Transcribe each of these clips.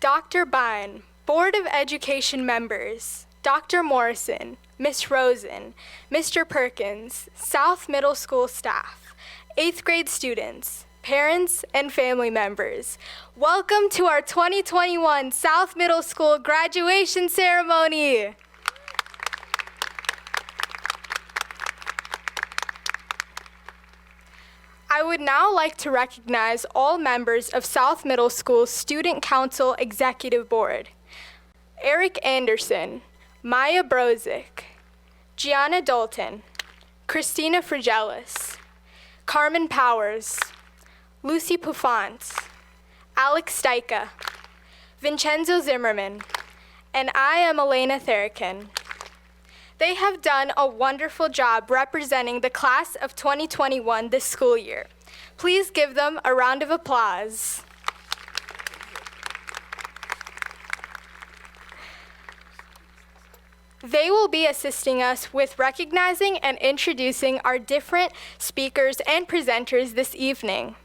Dr. Bine, Board of Education members, Dr. Morrison, Miss Rosen, Mr. Perkins, South Middle School staff, 8th grade students, parents, and family members. Welcome to our 2021 South Middle School graduation ceremony. I would now like to recognize all members of South Middle School's Student Council Executive Board. Eric Anderson, Maya Brozick, Gianna Dalton, Christina Frigelis, Carmen Powers, Lucy Pouffant, Alex Steika, Vincenzo Zimmerman, and I am Elena Therikin. They have done a wonderful job representing the class of 2021 this school year. Please give them a round of applause. They will be assisting us with recognizing and introducing our different speakers and presenters this evening.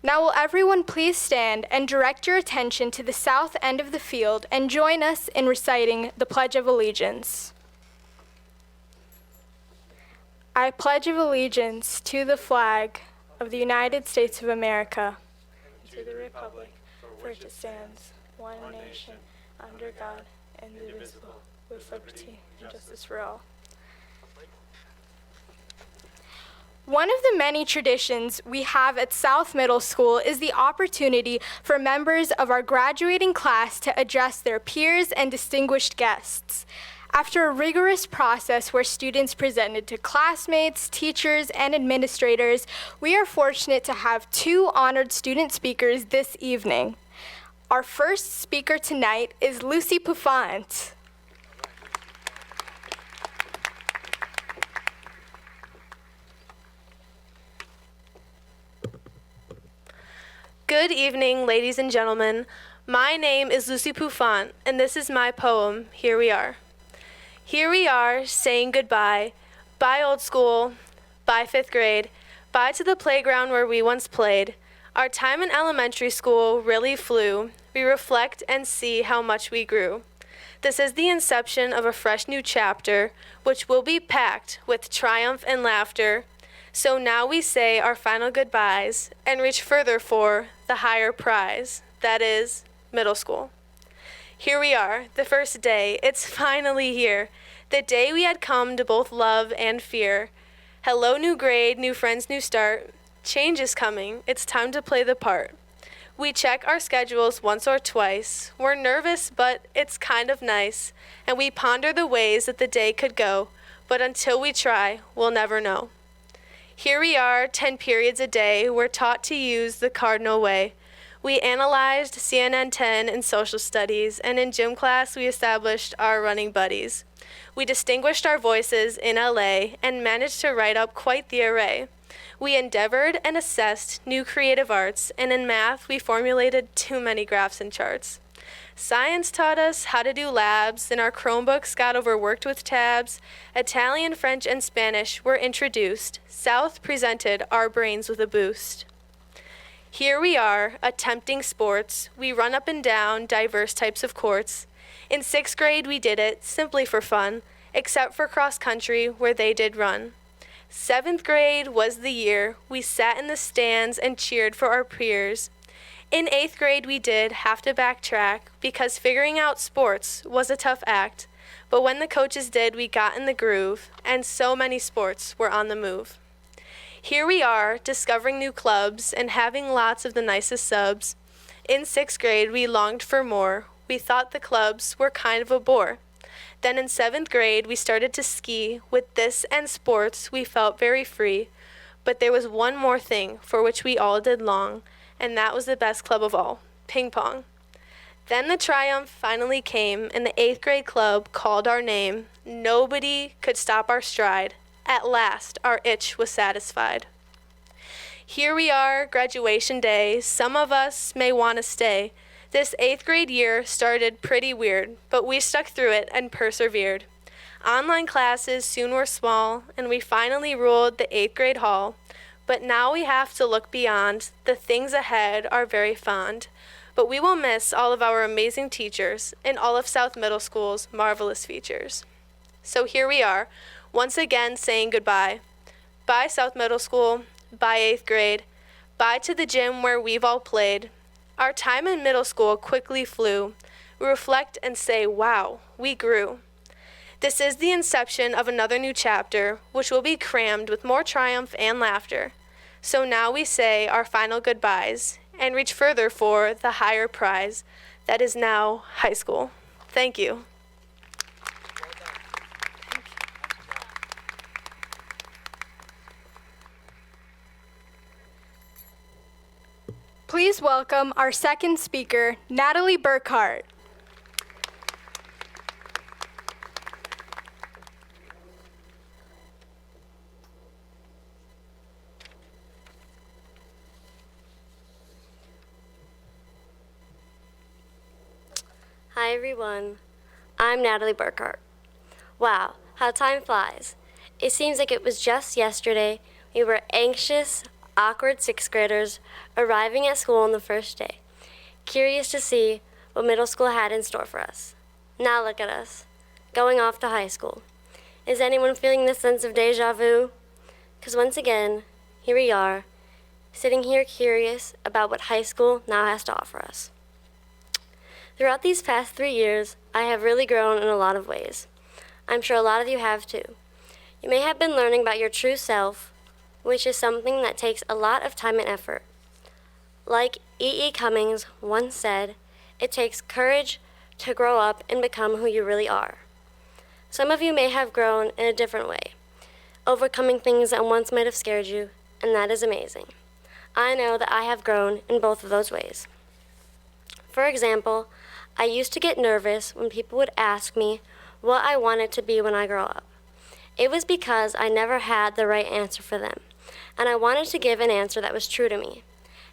Now will everyone please stand and direct your attention to the south end of the field and join us in reciting the Pledge of Allegiance. I pledge allegiance to the flag of the United States of America, and to the republic for which it stands, one nation, under God, indivisible, with liberty and justice for all. One of the many traditions we have at South Middle School is the opportunity for members of our graduating class to address their peers and distinguished guests. After a rigorous process where students presented to classmates, teachers, and administrators, we are fortunate to have two honored student speakers this evening. Our first speaker tonight is Lucy Pouffant. Good evening, ladies and gentlemen. My name is Lucy Pouffant, and this is my poem, Here We Are. Here we are, saying goodbye. Bye, old school. Bye, 5th grade. Bye to the playground where we once played. Our time in elementary school really flew. We reflect and see how much we grew. This is the inception of a fresh new chapter, which will be packed with triumph and laughter. So now we say our final goodbyes and reach further for the higher prize, that is, middle school. Here we are, the first day, it's finally here, the day we had come to both love and fear. Hello, new grade, new friends, new start. Change is coming, it's time to play the part. We check our schedules once or twice. We're nervous, but it's kind of nice. And we ponder the ways that the day could go, but until we try, we'll never know. Here we are, 10 periods a day, we're taught to use the cardinal way. We analyzed CNN 10 in social studies, and in gym class we established our running buddies. We distinguished our voices in LA and managed to write up quite the array. We endeavored and assessed new creative arts, and in math we formulated too many graphs and charts. Science taught us how to do labs, and our Chromebooks got overworked with tabs. Italian, French, and Spanish were introduced. South presented our brains with a boost. Here we are, attempting sports. We run up and down diverse types of courts. In 6th grade, we did it simply for fun, except for cross country where they did run. 7th grade was the year we sat in the stands and cheered for our peers. In 8th grade, we did have to backtrack because figuring out sports was a tough act. But when the coaches did, we got in the groove, and so many sports were on the move. Here we are, discovering new clubs and having lots of the nicest subs. In 6th grade, we longed for more. We thought the clubs were kind of a bore. Then in 7th grade, we started to ski. With this and sports, we felt very free. But there was one more thing for which we all did long, and that was the best club of all, ping pong. Then the triumph finally came, and the 8th grade club called our name. Nobody could stop our stride. At last, our itch was satisfied. Here we are, graduation day. Some of us may want to stay. This 8th grade year started pretty weird, but we stuck through it and persevered. Online classes soon were small, and we finally ruled the 8th grade hall. But now we have to look beyond. The things ahead are very fond. but we will miss all of our amazing teachers and all of South Middle School's marvelous features. So here we are, once again saying goodbye. Bye, South Middle School. Bye, 8th grade. Bye to the gym where we've all played. Our time in middle school quickly flew. We reflect and say, wow, we grew. This is the inception of another new chapter, which will be crammed with more triumph and laughter. So now we say our final goodbyes and reach further for the higher prize that is now high school. Thank you. Please welcome our second speaker, Natalie Burkhart. Hi everyone, I'm Natalie Burkhart. Wow, how time flies. It seems like it was just yesterday we were anxious, awkward 6th graders arriving at school on the first day, curious to see what middle school had in store for us. Now look at us, going off to high school. Is anyone feeling this sense of deja vu? Because once again, here we are, sitting here curious about what high school now has to offer us. Throughout these past 3 years, I have really grown in a lot of ways. I'm sure a lot of you have too. You may have been learning about your true self, which is something that takes a lot of time and effort. Like E.E. Cummings once said, it takes courage to grow up and become who you really are. Some of you may have grown in a different way, overcoming things that once might have scared you, and that is amazing. I know that I have grown in both of those ways. For example, I used to get nervous when people would ask me what I wanted to be when I grow up. It was because I never had the right answer for them, and I wanted to give an answer that was true to me.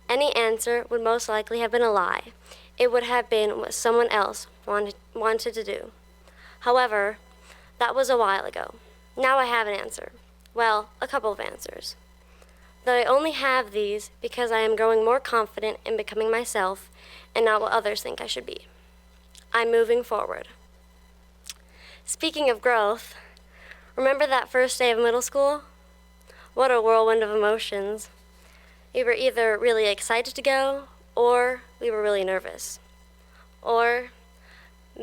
Any answer would most likely have been a lie. It would have been what someone else wanted to do. However, that was a while ago. Now I have an answer. Well, a couple of answers. Though I only have these because I am growing more confident in becoming myself and not what others think I should be. I'm moving forward. Speaking of growth, remember that first day of middle school? What a whirlwind of emotions. We were either really excited to go, or we were really nervous. Or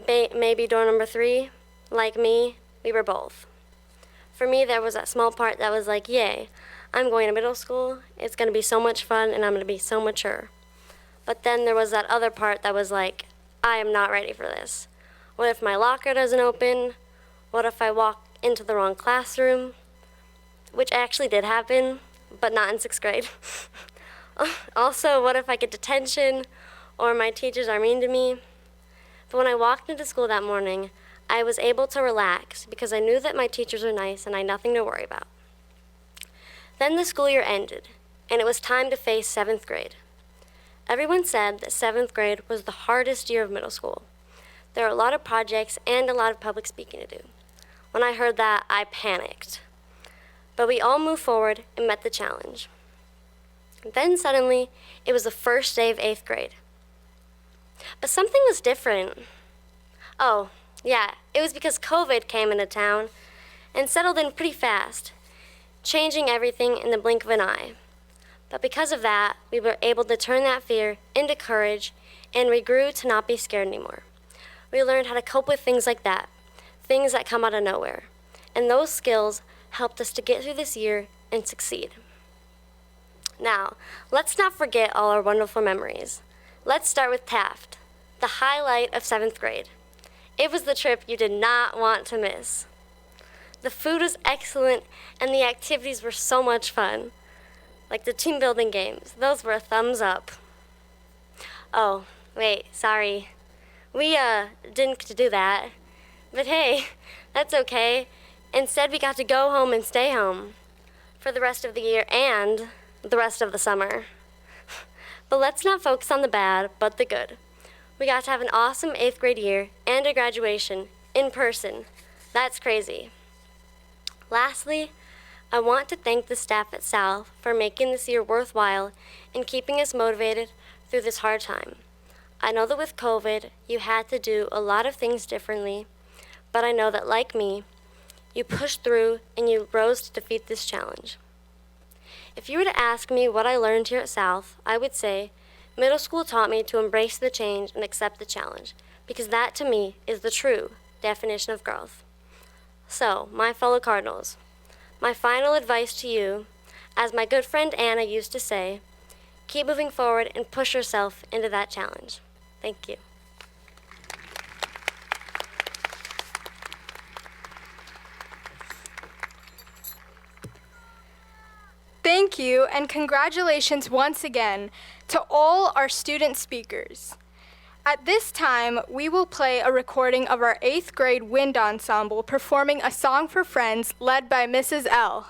maybe door number 3, like me, we were both. For me, there was that small part that was like, yay, I'm going to middle school, it's going to be so much fun, and I'm going to be so mature. But then there was that other part that was like, I am not ready for this. What if my locker doesn't open? What if I walk into the wrong classroom? Which actually did happen, but not in 6th grade. Also, what if I get detention or my teachers are mean to me? But when I walked into school that morning, I was able to relax because I knew that my teachers were nice and I had nothing to worry about. Then the school year ended, and it was time to face 7th grade. Everyone said that 7th grade was the hardest year of middle school. There were a lot of projects and a lot of public speaking to do. When I heard that, I panicked. But we all moved forward and met the challenge. Then suddenly, it was the first day of 8th grade. But something was different. Oh, yeah, it was because COVID came into town and settled in pretty fast, changing everything in the blink of an eye. But because of that, we were able to turn that fear into courage, and we grew to not be scared anymore. We learned how to cope with things like that, things that come out of nowhere. And those skills helped us to get through this year and succeed. Now, let's not forget all our wonderful memories. Let's start with Taft, the highlight of 7th grade. It was the trip you did not want to miss. The food was excellent, and the activities were so much fun. Like the team building games, those were a thumbs up. Oh, wait, sorry. We didn't get to do that. But hey, that's okay. Instead, we got to go home and stay home for the rest of the year and the rest of the summer. But let's not focus on the bad, but the good. We got to have an awesome 8th grade year and a graduation in person. That's crazy. Lastly, I want to thank the staff at South for making this year worthwhile and keeping us motivated through this hard time. I know that with COVID, you had to do a lot of things differently, but I know that like me, you pushed through and you rose to defeat this challenge. If you were to ask me what I learned here at South, I would say middle school taught me to embrace the change and accept the challenge, because that to me is the true definition of growth. So, my fellow Cardinals, my final advice to you, as my good friend Anna used to say, keep moving forward and push yourself into that challenge. Thank you. Thank you, and congratulations once again to all our student speakers. At this time, we will play a recording of our 8th grade wind ensemble performing a song for friends led by Mrs. L.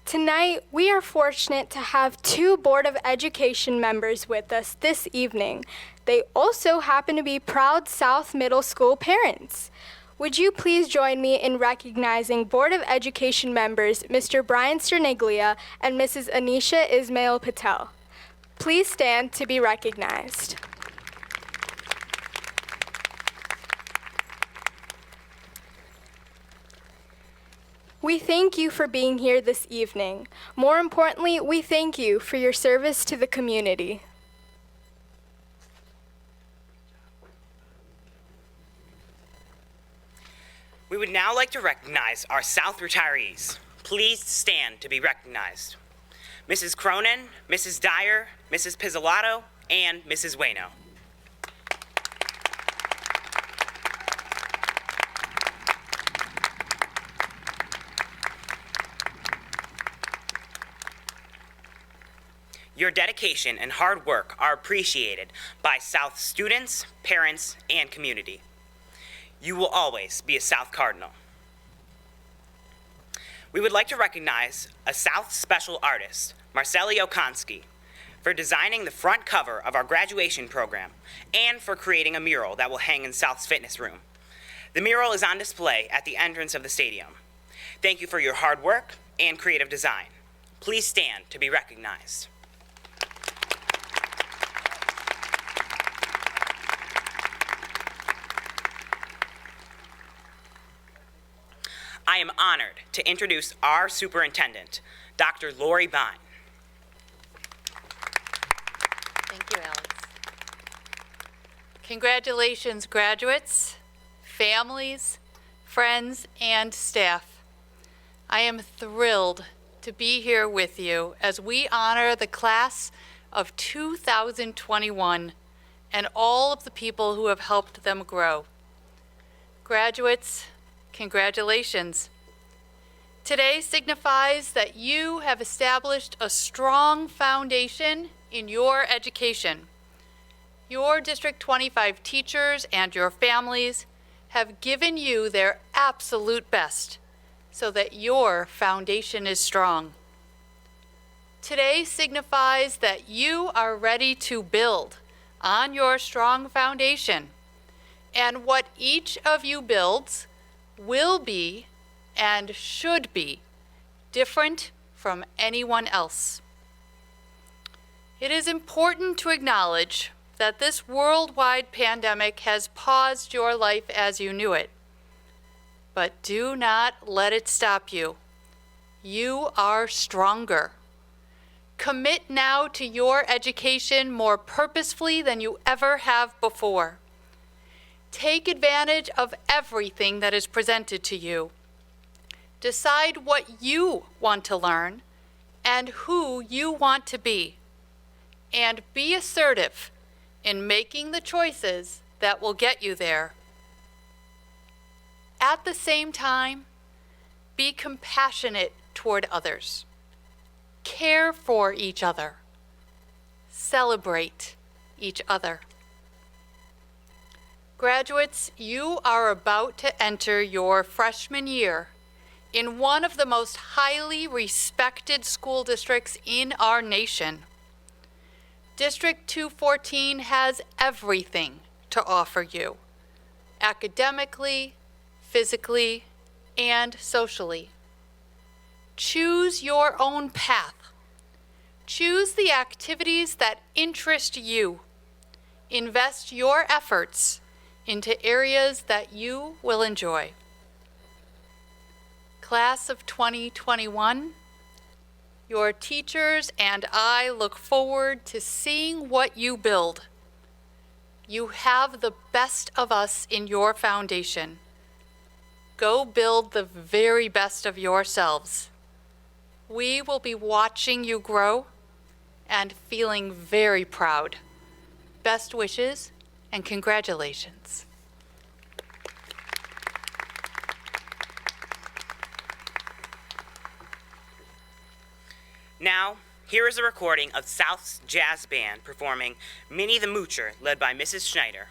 Tonight, we are fortunate to have 2 Board of Education members with us this evening. They also happen to be proud South Middle School parents. Would you please join me in recognizing Board of Education members Mr. Brian Sterniglia and Mrs. Anisha Ismail Patel. Please stand to be recognized. We thank you for being here this evening. More importantly, we thank you for your service to the community. We would now like to recognize our South retirees. Please stand to be recognized. Mrs. Cronin, Mrs. Dyer, Mrs. Pizzolatto, and Mrs. Waino. Your dedication and hard work are appreciated by South students, parents, and community. You will always be a South Cardinal. We would like to recognize a South special artist, Marceli Okonski, for designing the front cover of our graduation program and for creating a mural that will hang in South's fitness room. The mural is on display at the entrance of the stadium. Thank you for your hard work and creative design. Please stand to be recognized. I am honored to introduce our superintendent, Dr. Lori Bine. Thank you, Alex. Congratulations, graduates, families, friends, and staff. I am thrilled to be here with you as we honor the class of 2021 and all of the people who have helped them grow. Graduates, congratulations. Today signifies that you have established a strong foundation in your education. Your District 25 teachers and your families have given you their absolute best so that your foundation is strong. Today signifies that you are ready to build on your strong foundation, and what each of you builds will be and should be different from anyone else. It is important to acknowledge that this worldwide pandemic has paused your life as you knew it. But do not let it stop you. You are stronger. Commit now to your education more purposefully than you ever have before. Take advantage of everything that is presented to you. Decide what you want to learn and who you want to be. And be assertive in making the choices that will get you there. At the same time, be compassionate toward others. Care for each other. Celebrate each other. Graduates, you are about to enter your freshman year in one of the most highly respected school districts in our nation. District 214 has everything to offer you, academically, physically, and socially. Choose your own path. Choose the activities that interest you. Invest your efforts into areas that you will enjoy. Class of 2021, your teachers and I look forward to seeing what you build. You have the best of us in your foundation. Go build the very best of yourselves. We will be watching you grow and feeling very proud. Best wishes and congratulations. Now, here is a recording of South's Jazz Band performing Minnie the Moocher, led by Mrs. Schneider.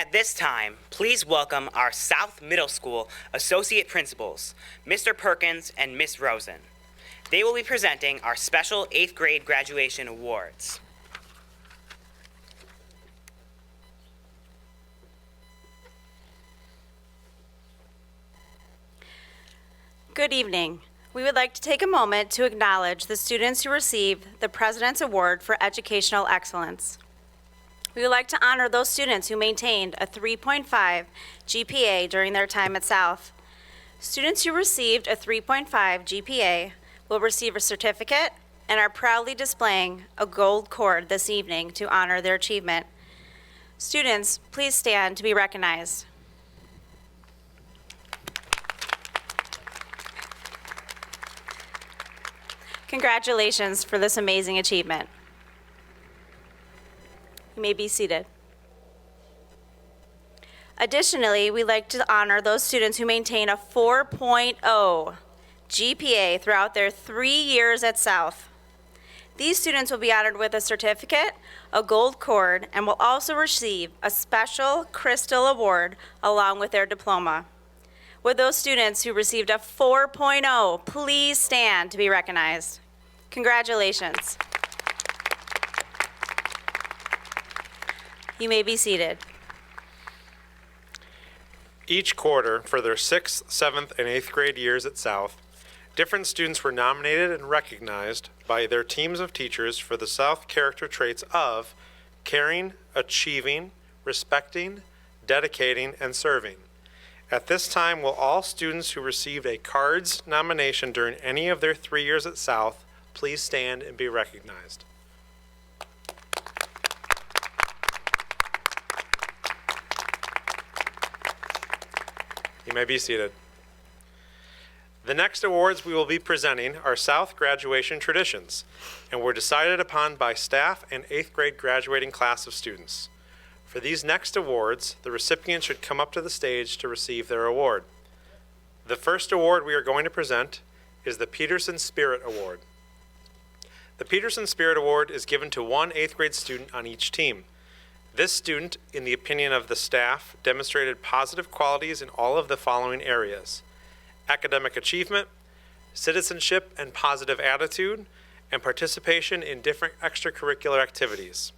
At this time, please welcome our South Middle School Associate Principals, Mr. Perkins and Miss Rosen. They will be presenting our special 8th grade graduation awards. Good evening. We would like to take a moment to acknowledge the students who received the President's Award for Educational Excellence. We would like to honor those students who maintained a 3.5 GPA during their time at South. Students who received a 3.5 GPA will receive a certificate and are proudly displaying a gold cord this evening to honor their achievement. Students, please stand to be recognized. Congratulations for this amazing achievement. You may be seated. Additionally, we'd like to honor those students who maintain a 4.0 GPA throughout their 3 years at South. These students will be honored with a certificate, a gold cord, and will also receive a special Crystal Award along with their diploma. Would those students who received a 4.0 please stand to be recognized? Congratulations. You may be seated. Each quarter for their 6th, 7th, and 8th grade years at South, different students were nominated and recognized by their teams of teachers for the South character traits of caring, achieving, respecting, dedicating, and serving. At this time, will all students who received a CARDS nomination during any of their 3 years at South please stand and be recognized. You may be seated. The next awards we will be presenting are South graduation traditions and were decided upon by staff and 8th grade graduating class of students. For these next awards, the recipients should come up to the stage to receive their award. The first award we are going to present is the Peterson Spirit Award. The Peterson Spirit Award is given to one 8th grade student on each team. This student, in the opinion of the staff, demonstrated positive qualities in all of the following areas: academic achievement, citizenship and positive attitude, and participation in different extracurricular activities.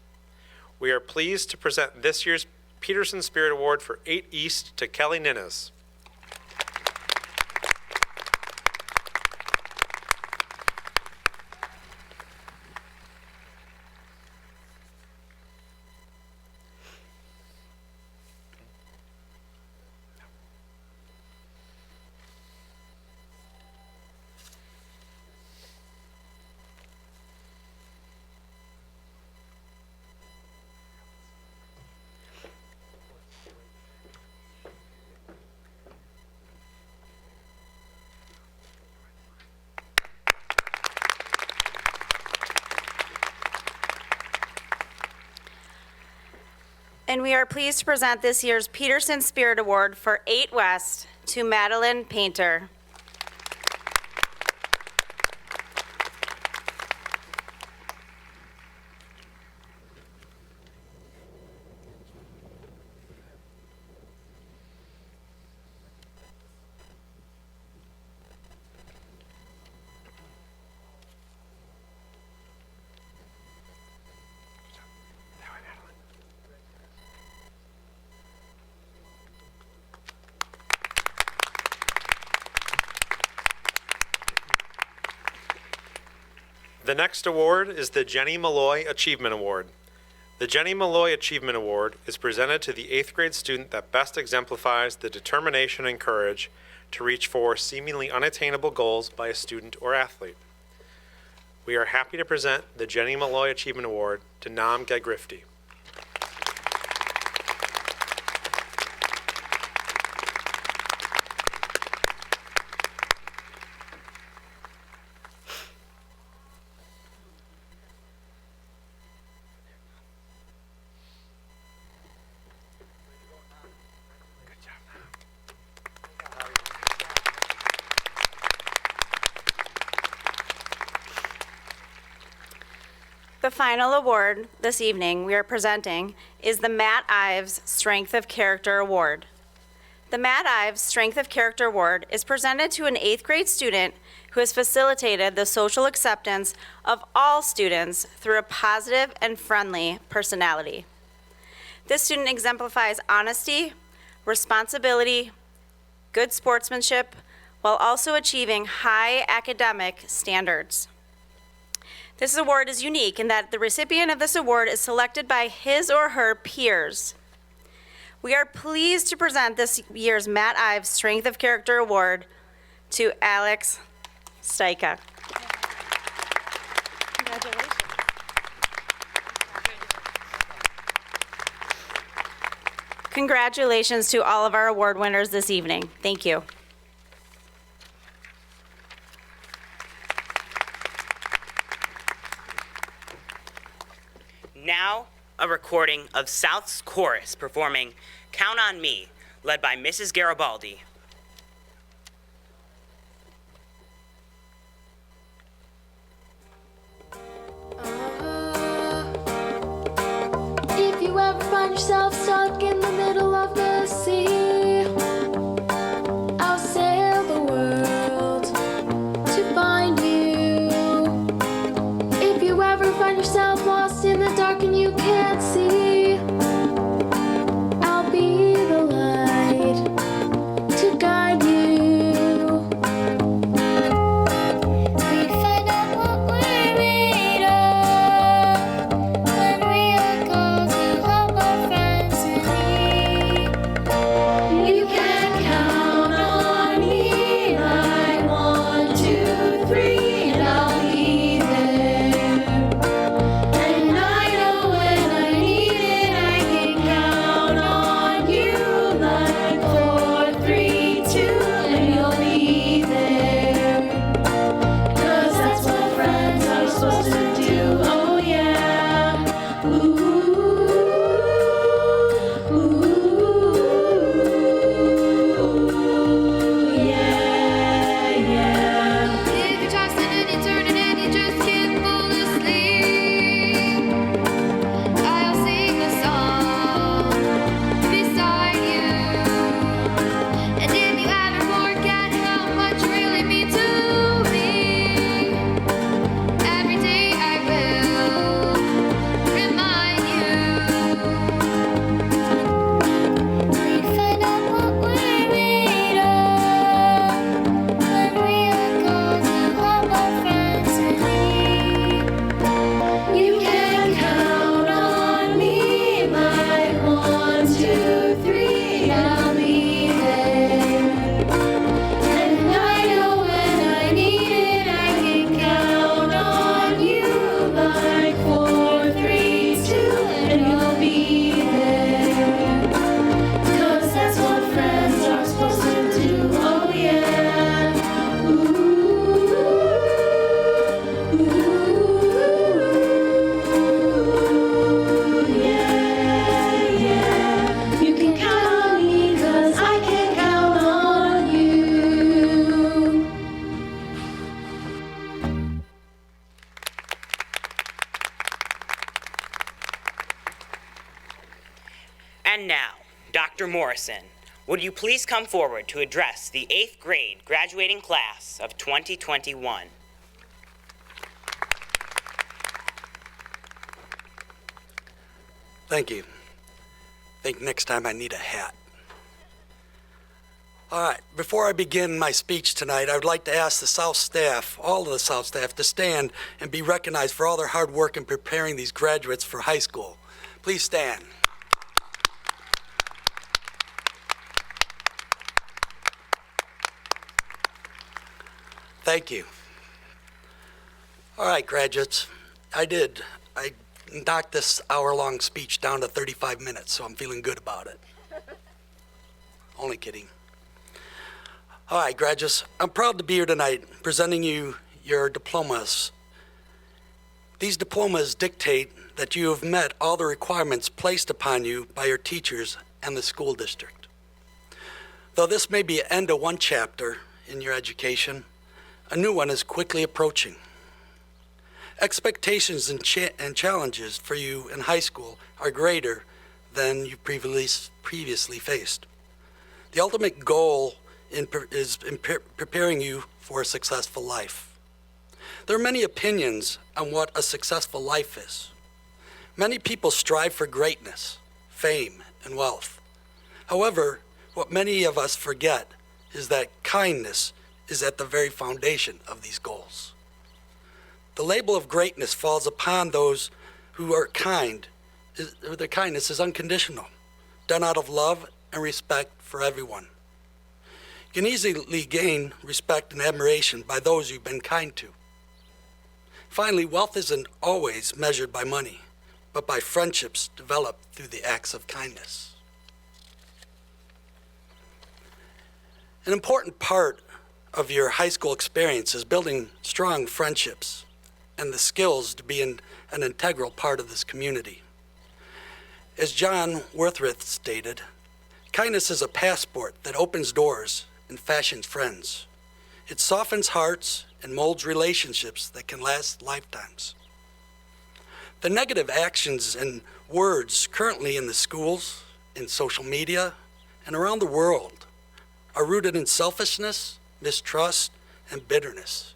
We are pleased to present this year's Peterson Spirit Award for 8 East to Kelly Ninnes. And we are pleased to present this year's Peterson Spirit Award for 8 West to Madeline Painter. The next award is the Jenny Malloy Achievement Award. The Jenny Malloy Achievement Award is presented to the 8th grade student that best exemplifies the determination and courage to reach for seemingly unattainable goals by a student or athlete. We are happy to present the Jenny Malloy Achievement Award to Nam Gagrifty. The final award this evening we are presenting is the Matt Ives Strength of Character Award. The Matt Ives Strength of Character Award is presented to an 8th grade student who has facilitated the social acceptance of all students through a positive and friendly personality. This student exemplifies honesty, responsibility, good sportsmanship, while also achieving high academic standards. This award is unique in that the recipient of this award is selected by his or her peers. We are pleased to present this year's Matt Ives Strength of Character Award to Alex Steika. Congratulations. Congratulations to all of our award winners this evening. Thank you. Now, a recording of South's chorus performing Count on Me, led by Mrs. Garibaldi. If you ever find yourself stuck in the middle of the sea, I'll sail the world to find you. If you ever find yourself lost in the dark and you can't see, I'll be the light to guide you. We find out what we're made of when we are called to help our friends in need. You can count on me like 1, 2, 3, and I'll be there. And I know when I need it, I can count on you like 4, 3, 2, and you'll be there. 'Cause that's what friends are supposed to do. Oh yeah. Ooh, yeah, yeah. If you're tossing and you're turning and you just can't fall asleep, I'll sing a song beside you. And if you ever forget how much you really mean to me, every day I will remind you. We find out what we're made of when we are called to help our friends in need. You can count on me like 1, 2, 3, and I'll be there. And I know when I need it, I can count on you like 4, 3, 2, and you'll be there. 'Cause that's what friends are supposed to do. Oh yeah. Yeah, yeah. You can count on me 'cause I can count on you. And now, Dr. Morrison, would you please come forward to address the 8th grade graduating class of 2021? Thank you. Think next time I need a hat. All right, before I begin my speech tonight, I would like to ask the South staff, all of the South staff, to stand and be recognized for all their hard work in preparing these graduates for high school. Please stand. Thank you. All right, graduates, I knocked this hour-long speech down to 35 minutes, so I'm feeling good about it. Only kidding. All right, graduates, I'm proud to be here tonight presenting you your diplomas. These diplomas dictate that you have met all the requirements placed upon you by your teachers and the school district. Though this may be the end of one chapter in your education, a new one is quickly approaching. Expectations and challenges for you in high school are greater than you previously faced. The ultimate goal is preparing you for a successful life. There are many opinions on what a successful life is. Many people strive for greatness, fame, and wealth. However, what many of us forget is that kindness is at the very foundation of these goals. The label of greatness falls upon those who are kind. Their kindness is unconditional, done out of love and respect for everyone. You can easily gain respect and admiration by those you've been kind to. Finally, wealth isn't always measured by money, but by friendships developed through the acts of kindness. An important part of your high school experience is building strong friendships and the skills to be an integral part of this community. As John Worthworth stated, kindness is a passport that opens doors and fashions friends. It softens hearts and molds relationships that can last lifetimes. The negative actions and words currently in the schools, in social media, and around the world are rooted in selfishness, mistrust, and bitterness.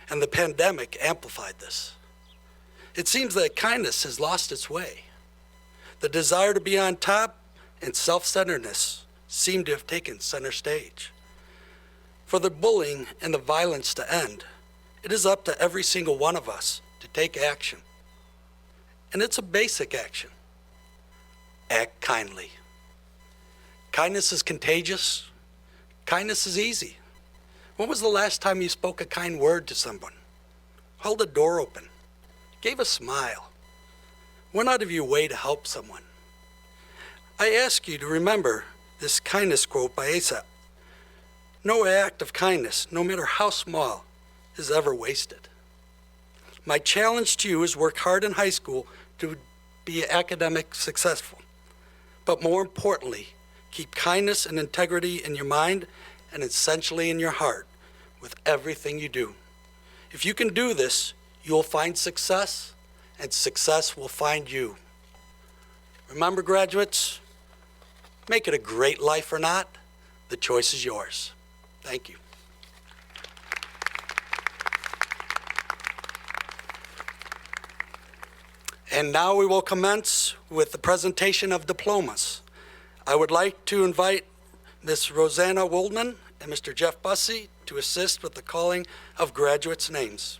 And the pandemic amplified this. It seems that kindness has lost its way. The desire to be on top and self-centeredness seem to have taken center stage. For the bullying and the violence to end, it is up to every single one of us to take action. And it's a basic action. Act kindly. Kindness is contagious. Kindness is easy. When was the last time you spoke a kind word to someone? Held a door open, gave a smile, went out of your way to help someone? I ask you to remember this kindness quote by Aesop. No act of kindness, no matter how small, is ever wasted. My challenge to you is work hard in high school to be academic successful. But more importantly, keep kindness and integrity in your mind and essentially in your heart with everything you do. If you can do this, you will find success, and success will find you. Remember, graduates, make it a great life or not, the choice is yours. Thank you. And now we will commence with the presentation of diplomas. I would like to invite Ms. Rosanna Woldman and Mr. Jeff Bussey to assist with the calling of graduates' names.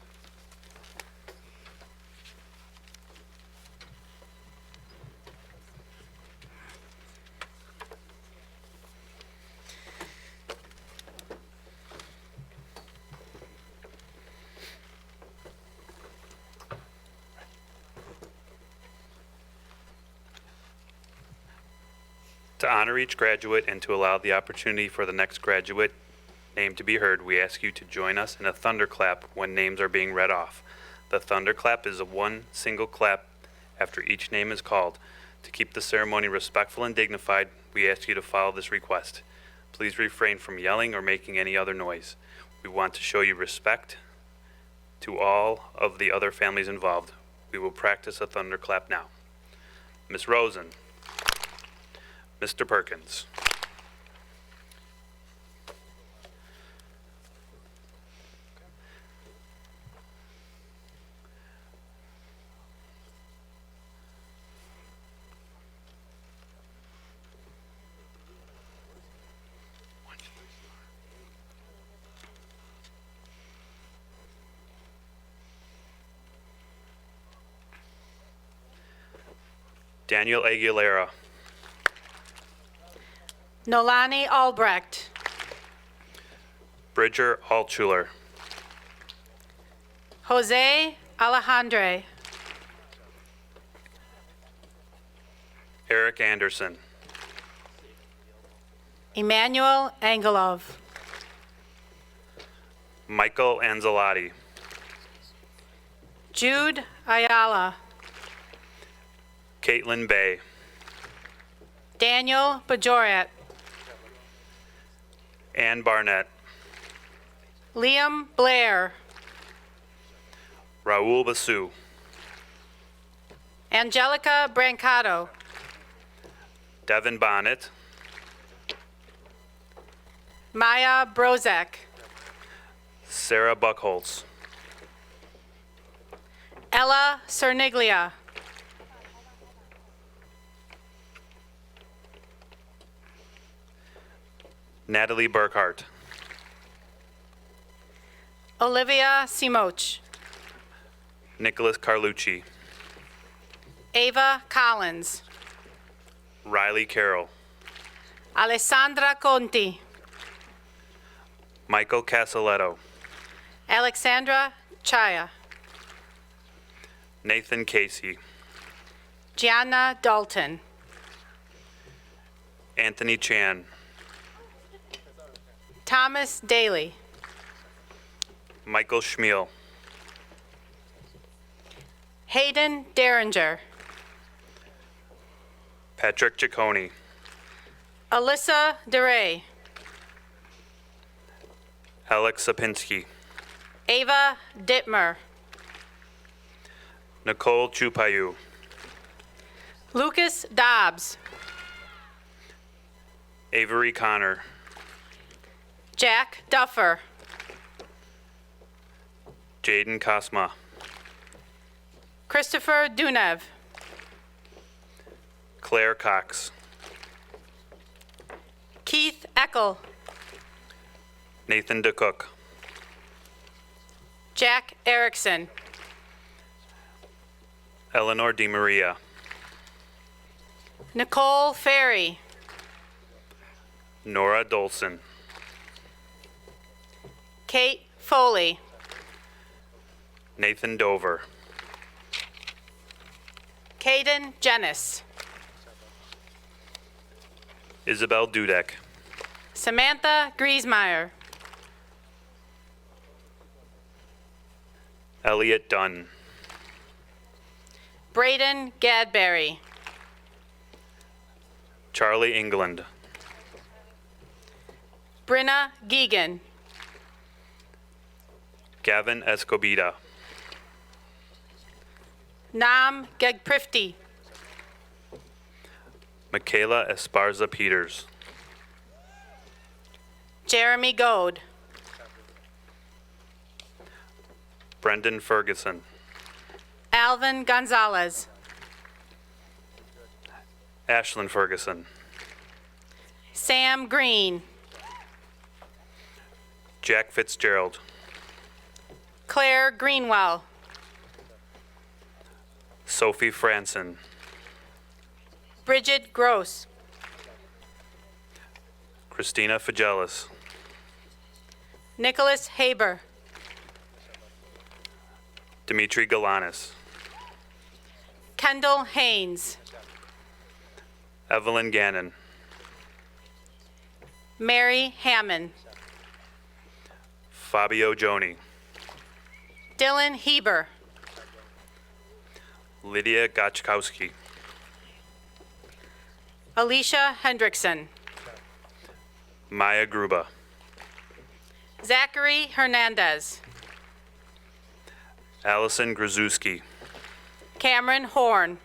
To honor each graduate and to allow the opportunity for the next graduate name to be heard, we ask you to join us in a thunderclap when names are being read off. The thunderclap is one single clap after each name is called. To keep the ceremony respectful and dignified, we ask you to follow this request. Please refrain from yelling or making any other noise. We want to show you respect to all of the other families involved. We will practice a thunderclap now. Ms. Rosen. Mr. Perkins. Daniel Aguilera. Nolani Albrecht. Bridger Altschuler. Jose Alejandre. Eric Anderson. Emmanuel Angelov. Michael Anzalotti. Jude Ayala. Caitlin Bay. Daniel Bajorat. Ann Barnett. Liam Blair. Raul Basu, Angelica Brancato, Devin Bonnet, Maya Brozek, Sarah Buckholz, Ella Cerniglia, Natalie Burkhart, Olivia Simoch, Nicholas Carlucci, Ava Collins, Riley Carroll, Alessandra Conti, Michael Casaletto, Alexandra Chaya, Nathan Casey, Gianna Dalton, Anthony Chan, Thomas Daly, Michael Schmiel, Hayden Derringer, Patrick Ciccone, Alyssa DeRay, Alex Sapinski, Ava Dittmer, Nicole Chupayu, Lucas Dobbs, Avery Connor, Jack Duffer, Jaden Kosma, Christopher Dunev, Claire Cox, Keith Eckel, Nathan DeCook, Jack Erickson, Eleanor DiMaria, Nicole Ferry, Nora Dolson, Kate Foley, Nathan Dover, Caden Jennis, Isabel Dudek, Samantha Griesmeyer, Elliot Dunn, Braden Gadberry, Charlie England, Brinna Geegan, Gavin Escobita, Nam Gegprifti, Michaela Esparza Peters, Jeremy Goad, Brendan Ferguson, Alvin Gonzalez, Ashlyn Ferguson, Sam Green, Jack Fitzgerald, Claire Greenwell, Sophie Franson, Bridget Gross, Christina Figelis, Nicholas Haber, Dimitri Galanis, Kendall Haynes, Evelyn Gannon, Mary Hammond, Fabio Joni, Dylan Heber, Lydia Gachkowski, Alicia Hendrickson, Maya Gruba, Zachary Hernandez, Allison Grzuski, Cameron Horn,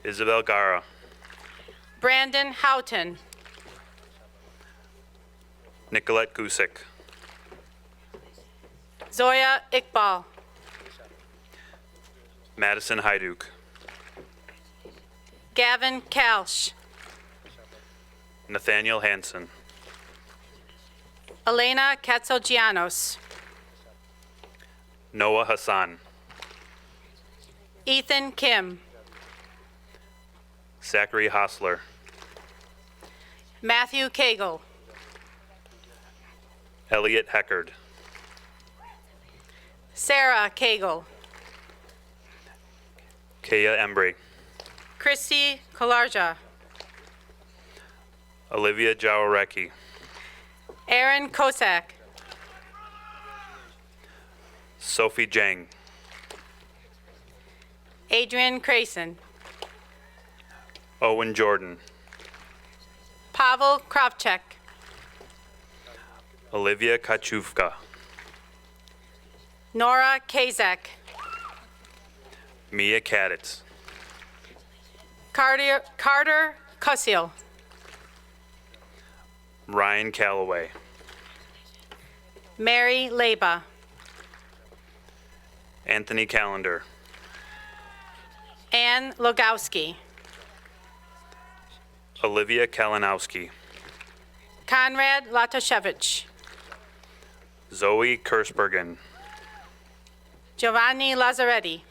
Isabel Gara, Brandon Houghton, Nicolette Gusick, Zoya Iqbal, Madison Hyduk, Gavin Kalsh, Nathaniel Hansen, Elena Katsogianos, Noah Hassan, Ethan Kim, Zachary Hostler, Matthew Cagle, Elliot Heckard, Sarah Cagle, Kaya Embry, Christy Kolarja, Olivia Jaworeki, Aaron Kosak, Sophie Jang, Adrian Crayson, Owen Jordan, Pavel Kravchuk, Olivia Kachuvka, Nora Kazak. Mia Kaditz. Carter Cusiel. Ryan Calloway. Mary Leba. Anthony Callender. Ann Logowski. Olivia Kalinowski. Konrad Latoshevich. Zoe Kursbergen. Giovanni Lazzaretti.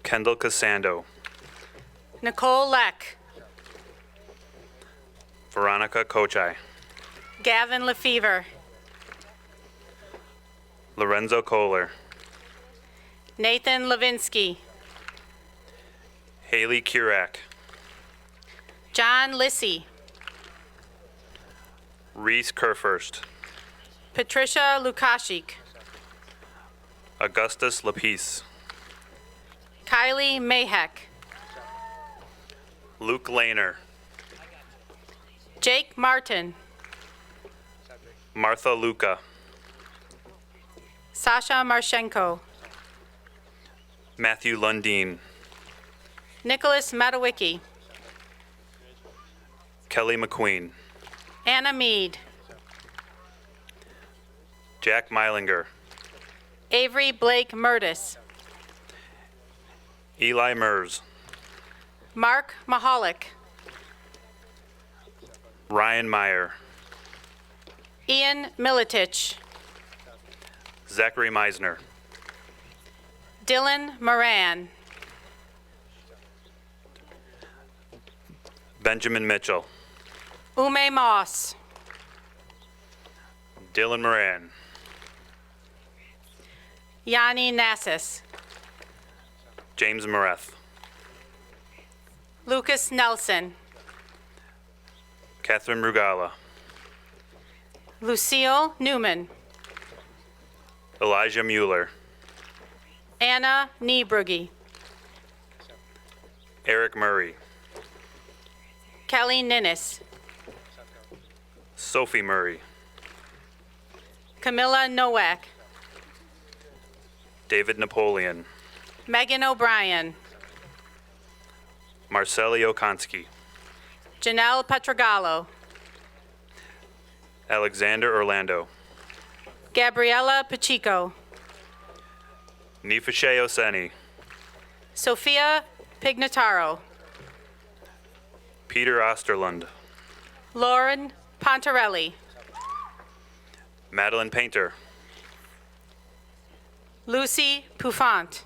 Kendall Casando. Nicole Leck. Veronica Kochai. Gavin Lefevre. Lorenzo Kohler. Nathan Levinsky. Haley Kurak. John Lissy. Reese Kerfurst. Patricia Lukashik. Augustus Lapisse. Kylie Mayheck. Luke Lehner. Jake Martin. Martha Luca. Sasha Marshenko. Matthew Lundeen. Nicholas Matowicki. Kelly McQueen. Anna Mead. Jack Meilinger. Avery Blake Murtis. Eli Mers. Mark Mahalik. Ryan Meyer. Ian Militich. Zachary Meisner. Dylan Moran. Benjamin Mitchell. Ume Moss. Dylan Moran. Yanni Nassis. James Mareth. Lucas Nelson. Catherine Rugala. Lucille Newman. Elijah Mueller. Anna Niebrugge. Eric Murray. Kelly Ninnis. Sophie Murray. Camilla Nowak. David Napoleon. Megan O'Brien. Marceli Okonski. Janelle Petrogallo. Alexander Orlando. Gabriella Pacheco. Nifashe Oseni. Sophia Pignataro. Peter Osterlund. Lauren Pontarelli. Madeline Painter. Lucy Pouffant.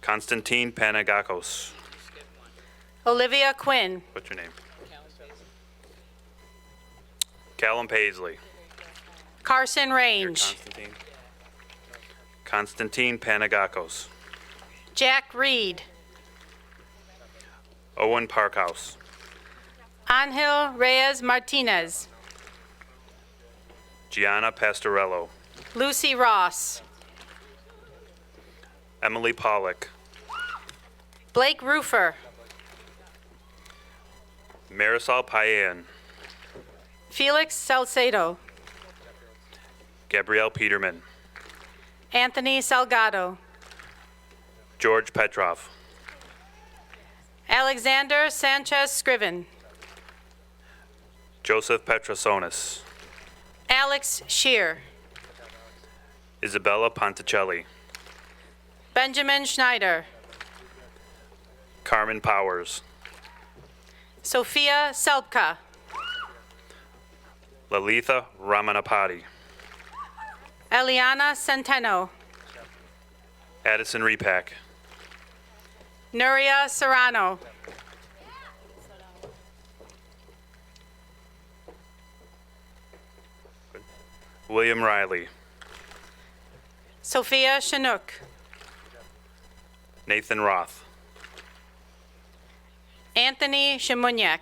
Konstantin Panagakos. Olivia Quinn. What's your name? Callum Paisley. Carson Here, Range. Constantine. Konstantin Panagakos. Jack Reed. Owen Parkhouse. Angel Reyes Martinez. Gianna Pastorello. Lucy Ross. Emily Pollock. Blake Roofer. Marisol Payan. Felix Salcedo. Gabrielle Peterman. Anthony Salgado. George Petrov. Alexander Sanchez Scriven. Joseph Petrosonis. Alex Shear. Isabella Ponticelli. Benjamin Schneider. Carmen Powers. Sophia Selbka. Lalitha Ramanapati. Eliana Centeno. Addison Repack. Nuria Serrano. William Riley. Sophia Chinook. Nathan Roth. Anthony Shimunyak.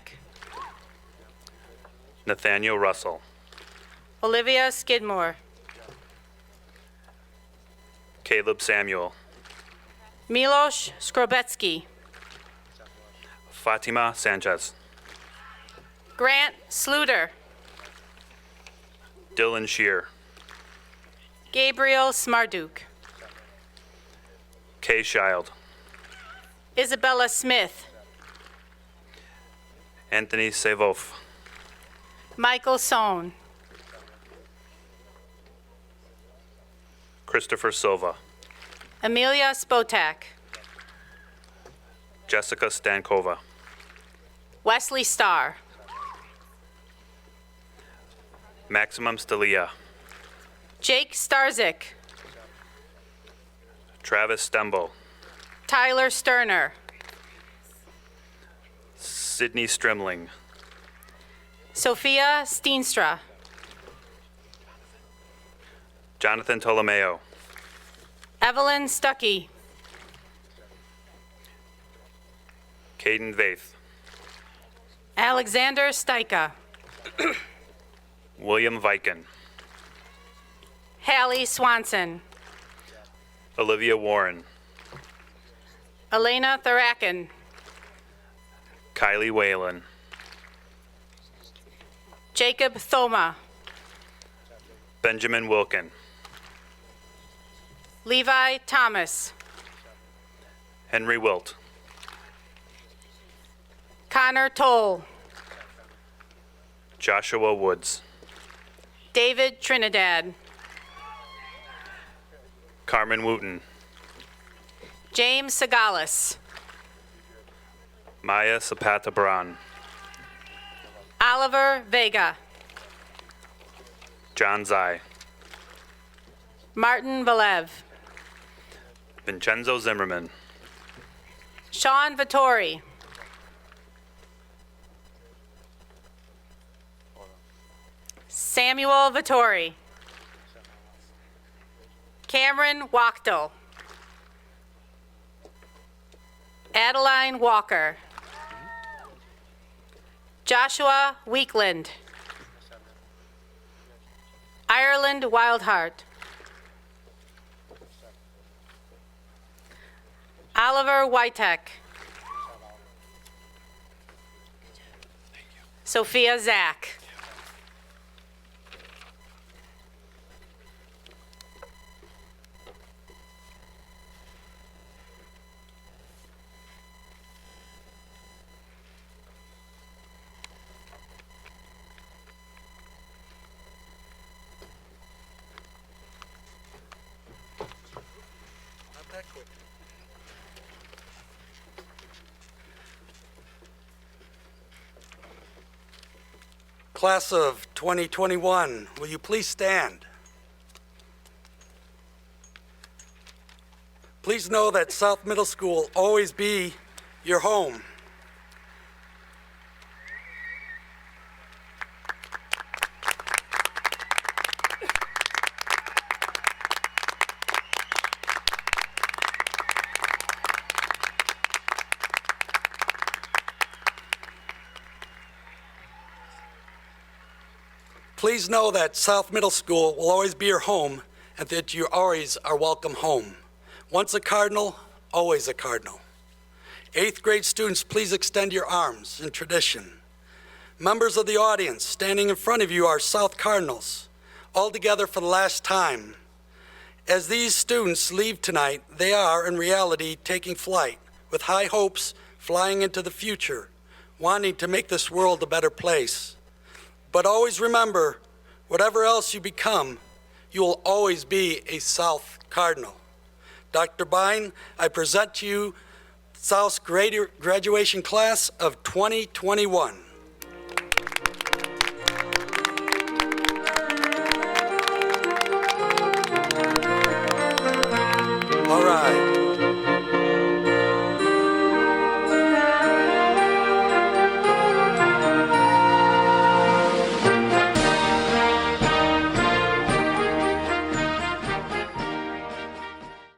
Nathaniel Russell. Olivia Skidmore. Caleb Samuel. Milos Skrobetsky. Fatima Sanchez. Grant Sluter. Dylan Shear. Gabriel Smarduk. Kay Child. Isabella Smith. Anthony Sevof. Michael Sohn. Christopher Silva. Amelia Spotak. Jessica Stankova. Wesley Starr. Maximum Stelia. Jake Starzik. Travis Stembo. Tyler Sterner. Sydney Strimling. Sophia Steenstra. Jonathan Tolomeo. Evelyn Stuckey. Caden Vaith. Alexander Steika. William Viken. Hallie Swanson. Olivia Warren. Elena Tharakin. Kylie Whalen. Jacob Thoma. Benjamin Wilkin. Levi Thomas. Henry Wilt. Connor Toll. Joshua Woods. David Trinidad. Carmen Wooten. James Sagalis. Maya Zapata Braun. Oliver Vega. John Zai. Martin Valev. Vincenzo Zimmerman. Sean Vittori. Samuel Vittori. Cameron Wachtel. Adeline Walker. Joshua Weekland. Ireland Wildheart. Oliver Witek. Sophia Zach. Not that quick. Class of 2021, will you please stand? Please know that South Middle School will always be your home. Please know that South Middle School will always be your home and that you always are welcome home. Once a Cardinal, always a Cardinal. 8th grade students, please extend your arms in tradition. Members of the audience, standing in front of you are South Cardinals, all together for the last time. As these students leave tonight, they are, in reality, taking flight with high hopes, flying into the future, wanting to make this world a better place. But always remember, whatever else you become, you will always be a South Cardinal. Dr. Bine, I present to you South's graduation class of 2021.